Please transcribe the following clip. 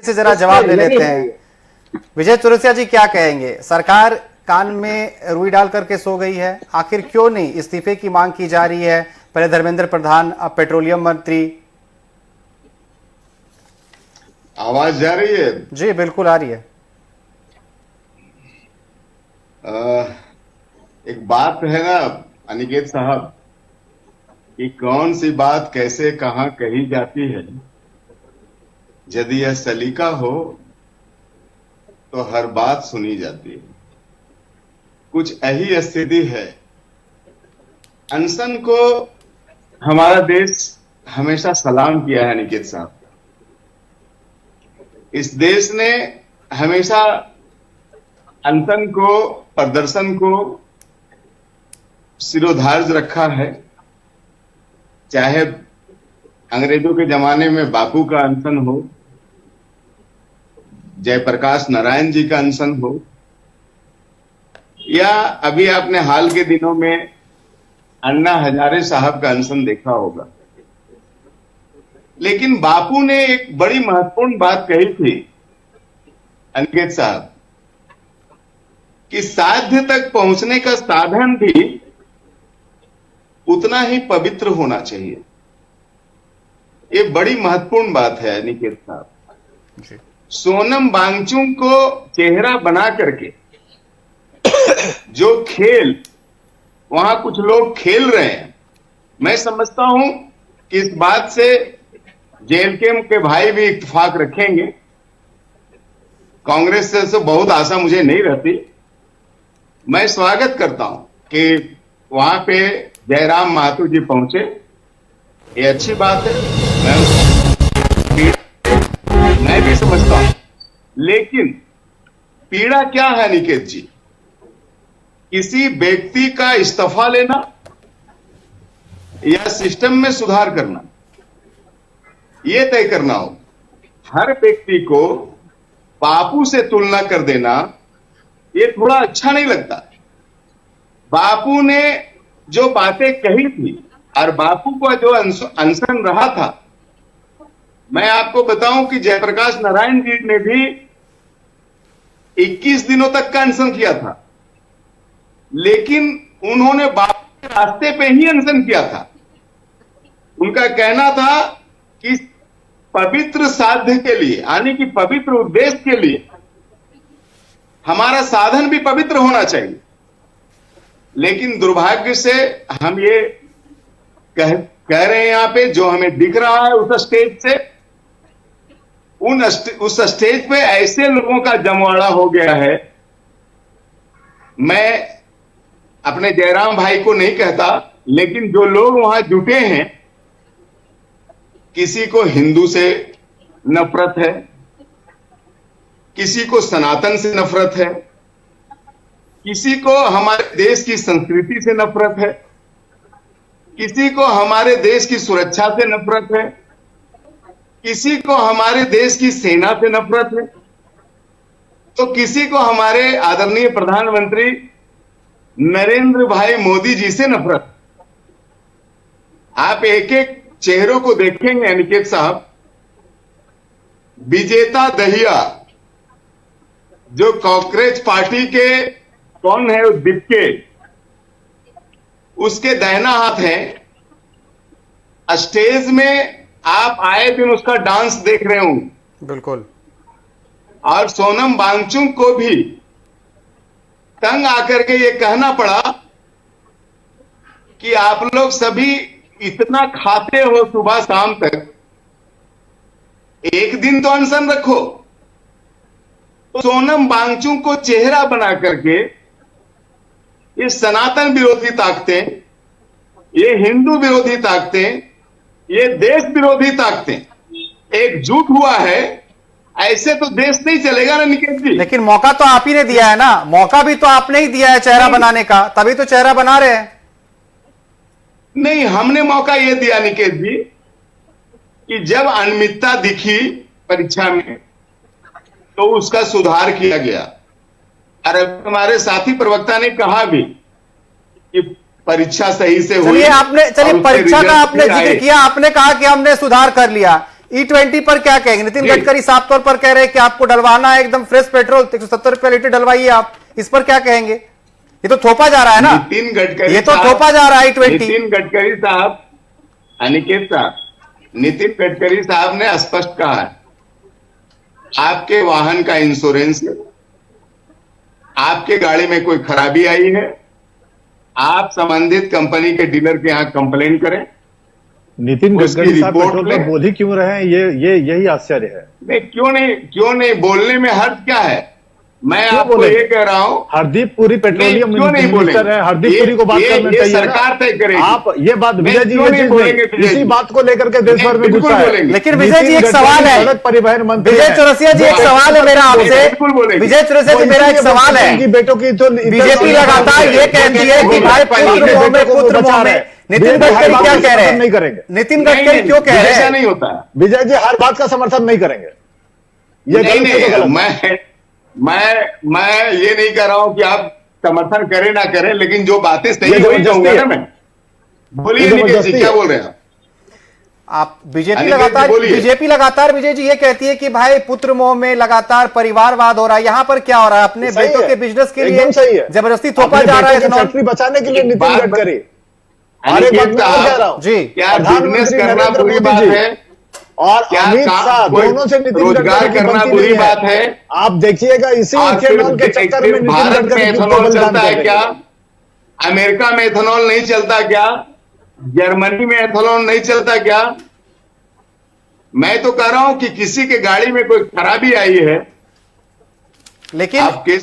से जरा जवाब ले लेते हैं। विजय चौरसिया जी क्या कहेंगे? सरकार कान में रुई डाल करके सो गई है, आखिर क्यों नहीं इस्तीफे की मांग की जा रही है? पहले धर्मेंद्र प्रधान, अब पेट्रोलियम मंत्री। आवाज जा रही है? जी बिल्कुल आ रही है। एक बात है ना अनिकेत साहब कि कौन सी बात कैसे कहां कही जाती है, यदि यह सलीका हो तो हर बात सुनी जाती है। कुछ यही स्थिति है। अनशन को हमारा देश हमेशा सलाम किया है अनिकेत साहब। इस देश ने हमेशा अनशन को, प्रदर्शन को सिरोधार्ज रखा है। चाहे अंग्रेजों के जमाने में बापू का अनशन हो, जयप्रकाश नारायण जी का अनशन हो, या अभी आपने हाल के दिनों में अन्ना हजारे साहब का अनशन देखा होगा। लेकिन बापू ने एक बड़ी महत्वपूर्ण बात कही थी अनिकेत साहब कि साध्य तक पहुंचने का साधन भी उतना ही पवित्र होना चाहिए। ये बड़ी महत्वपूर्ण बात है अनिकेत साहब। सोनम वांगचुक को चेहरा बना करके जो खेल वहां कुछ लोग खेल रहे हैं, मैं समझता हूं कि इस बात से जेएलके के भाई भी इत्तेफाक रखेंगे। कांग्रेस से तो बहुत आशा मुझे नहीं रहती। मैं स्वागत करता हूं कि वहां पे जयराम महतो जी पहुंचे, ये अच्छी बात है, मैं भी समझता हूं। लेकिन पीड़ा क्या है निकेत जी? किसी व्यक्ति का इस्तीफा लेना या सिस्टम में सुधार करना, यह तय करना हो। हर व्यक्ति को बापू से तुलना कर देना ये थोड़ा अच्छा नहीं लगता। बापू ने जो बातें कही थी और बापू का जो अनशन रहा था, मैं आपको बताऊं कि जयप्रकाश नारायण जी ने भी 21 दिनों तक का अनशन किया था, लेकिन उन्होंने बापू के रास्ते पे ही अनशन किया था। उनका कहना था कि पवित्र साध्य के लिए, यानी कि पवित्र उद्देश्य के लिए हमारा साधन भी पवित्र होना चाहिए। लेकिन दुर्भाग्य से हम ये कह रहे हैं यहां पे, जो हमें दिख रहा है उस स्टेज से, उस स्टेज पे ऐसे लोगों का जमवाड़ा हो गया है। मैं अपने जयराम भाई को नहीं कहता, लेकिन जो लोग वहां जुटे हैं, किसी को हिंदू से नफरत है, किसी को सनातन से नफरत है, किसी को हमारे देश की संस्कृति से नफरत है, किसी को हमारे देश की सुरक्षा से नफरत है, किसी को हमारे देश की सेना से नफरत है, तो किसी को हमारे आदरणीय प्रधानमंत्री नरेंद्र भाई मोदी जी से नफरत। आप एक एक चेहरों को देखेंगे अनिकेत साहब। विजेता दहिया जो कांग्रेस पार्टी के कौन है, दिप्के, उसके दाहिना हाथ है। स्टेज में आप आए दिन उसका डांस देख रहे होंगे। बिल्कुल। और सोनम वांगचुक को भी तंग आकर के ये कहना पड़ा कि आप लोग सभी इतना खाते हो सुबह शाम तक, एक दिन तो अनशन रखो। तो सोनम वांगचुक को चेहरा बना करके ये सनातन विरोधी ताकतें, ये हिंदू विरोधी ताकतें, ये देश विरोधी ताकतें एकजुट हुआ है। ऐसे तो देश नहीं चलेगा ना निकेत जी। लेकिन मौका तो आप ही ने दिया है ना, मौका भी तो आपने ही दिया है चेहरा बनाने का, तभी तो चेहरा बना रहे हैं। नहीं, हमने मौका यह दिया निकेत जी कि जब अनियमितता दिखी परीक्षा में तो उसका सुधार किया गया। और हमारे साथी प्रवक्ता ने कहा भी कि परीक्षा सही से हुई। चलिए परीक्षा का आपने जिक्र किया, आपने कहा कि हमने सुधार कर लिया। E20 पर क्या कहेंगे? नितिन गडकरी साफ तौर पर कह रहे हैं कि आपको डलवाना है एकदम फ्रेश पेट्रोल, 170 रुपया लीटर डलवाइए आप। इस पर क्या कहेंगे? ये तो थोपा जा रहा है ना, नितिन गडकरी, ये तो थोपा जा रहा है E20। नितिन गडकरी साहब, अनिकेत साहब, नितिन गडकरी साहब ने स्पष्ट कहा है, आपके वाहन का इंश्योरेंस है, आपके गाड़ी में कोई खराबी आई है, आप संबंधित कंपनी के डीलर के यहां कंप्लेन करें। नितिन गडकरी साहब पेट्रोल पर बोल ही क्यों रहे हैं, यही आश्चर्य है। नहीं, क्यों नहीं बोलने में हर्ज क्या है? मैं आपको ये कह रहा हूं, हरदीप पुरी पेट्रोलियम मिनिस्टर है, हरदीप पुरी को बात करना चाहिए। सरकार तय करेगी। आप ये बात विजय जी इसी बात को लेकर के देश भर में गुस्सा है। लेकिन विजय जी एक सवाल है, सड़क परिवहन मंत्री विजय चौरसिया जी एक सवाल है मेरा आपसे, विजय चौरसिया जी मेरा एक सवाल है। बेटों की तो बीजेपी लगातार ये कहती है कि भाई पुत्र मोह में पुत्र मोह में, नितिन गडकरी क्या कह रहे हैं? नहीं करेंगे। नितिन गडकरी क्यों कह रहे हैं? नहीं होता है विजय जी, हर बात का समर्थन नहीं करेंगे। मैं ये नहीं कह रहा हूं कि आप समर्थन करें ना करें, लेकिन जो बातें सही वही कहूंगा ना मैं। बोलिए निकेश जी, क्या बोल रहे हैं आप? बीजेपी लगातार विजय जी ये कहती है कि भाई पुत्र मोह में लगातार परिवारवाद हो रहा है। यहाँ पर क्या हो रहा है? अपने बेटों के बिजनेस के लिए जबरदस्ती थोपा जा रहा है फैक्ट्री बचाने के लिए नितिन गडकरी। जी, क्या बिजनेस करना बुरी बात है और अमित शाह दोनों से नितिन रोजगार करना बुरी बात है? आप देखिएगा इसी इथेनॉल के चक्कर में भारत में एथेनॉल चलता है क्या? अमेरिका में एथेनॉल नहीं चलता क्या? जर्मनी में एथेनॉल नहीं चलता क्या? मैं तो कह रहा हूं कि किसी के गाड़ी में कोई खराबी आई है, लेकिन आपके